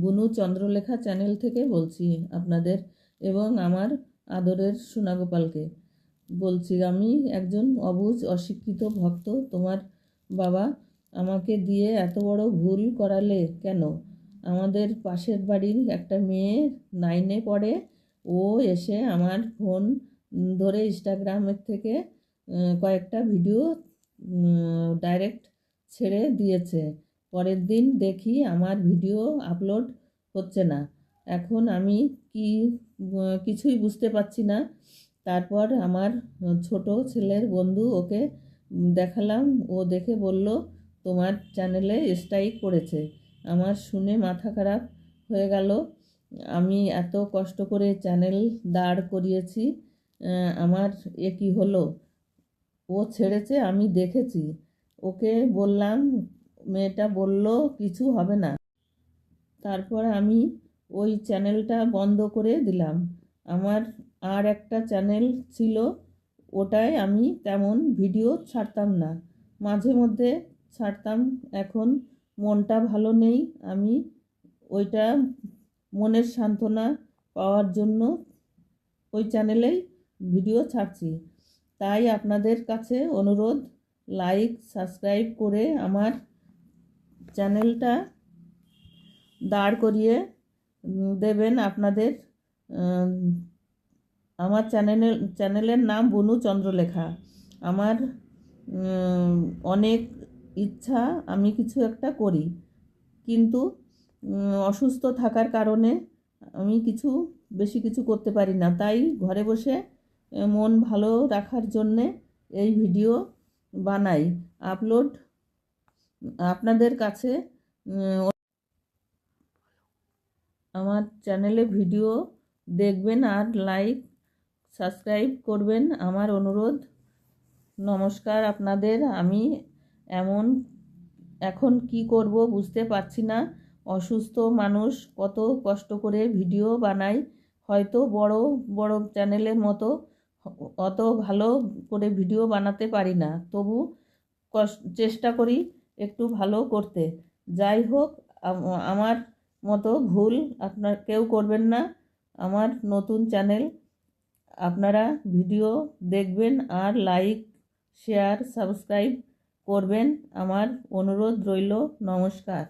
বুনু চন্দ্রলেখা চ্যানেল থেকে বলছি আপনাদের এবং আমার আদরের সোনাগোপালকে বলছি। আমি একজন অবুঝ অশিক্ষিত ভক্ত। তোমার বাবা আমাকে দিয়ে এত বড় ভুল করালে কেন? আমাদের পাশের বাড়ির একটা মেয়ে 9-এ পড়ে। ও এসে আমার ফোন ধরে ইনস্টাগ্রামের থেকে কয়েকটা ভিডিও ডাইরেক্ট ছেড়ে দিয়েছে। পরের দিন দেখি আমার ভিডিও আপলোড হচ্ছে না। এখন আমি কিছুই বুঝতে পারছি না। তারপর আমার ছোট ছেলের বন্ধু ওকে দেখালাম। ও দেখে বলল তোমার চ্যানেলে স্ট্রাইক পড়েছে। আমার শুনে মাথা খারাপ হয়ে গেল। আমি এত কষ্ট করে চ্যানেল দাঁড় করিয়েছি, আমার এ কী হলো? ও ছেড়েছে, আমি দেখেছি। ওকে বললাম, মেয়েটা বলল কিছু হবে না। তারপর আমি ওই চ্যানেলটা বন্ধ করে দিলাম। আমার আর একটা চ্যানেল ছিল, ওটায় আমি তেমন ভিডিও ছাড়তাম না, মাঝে মধ্যে ছাড়তাম। এখন মনটা ভালো নেই, আমি ওইটা মনের সান্ত্বনা পাওয়ার জন্য ওই চ্যানেলেই ভিডিও ছাড়ছি। তাই আপনাদের কাছে অনুরোধ, লাইক সাবস্ক্রাইব করে আমার চ্যানেলটা দাঁড় করিয়ে দেবেন। আপনাদের আমার চ্যানেলের নাম বুনু চন্দ্রলেখা। আমার অনেক ইচ্ছা আমি কিছু একটা করি, কিন্তু অসুস্থ থাকার কারণে আমি বেশি কিছু করতে পারি না। তাই ঘরে বসে মন ভালো রাখার জন্যে এই ভিডিও বানাই, আপলোড আপনাদের কাছে। আমার চ্যানেলে ভিডিও দেখবেন আর লাইক সাবস্ক্রাইব করবেন, আমার অনুরোধ। নমস্কার আপনাদের। আমি এখন কি করব বুঝতে পারছি না। অসুস্থ মানুষ কত কষ্ট করে ভিডিও বানায়। হয়তো বড় বড় চ্যানেলের মতো অত ভালো করে ভিডিও বানাতে পারি না, তবু চেষ্টা করি একটু ভালো করতে। যাই হোক, আমার মতো ভুল আপনার কেউ করবেন না। আমার নতুন চ্যানেল, আপনারা ভিডিও দেখবেন আর লাইক শেয়ার সাবস্ক্রাইব করবেন, আমার অনুরোধ রইল। নমস্কার।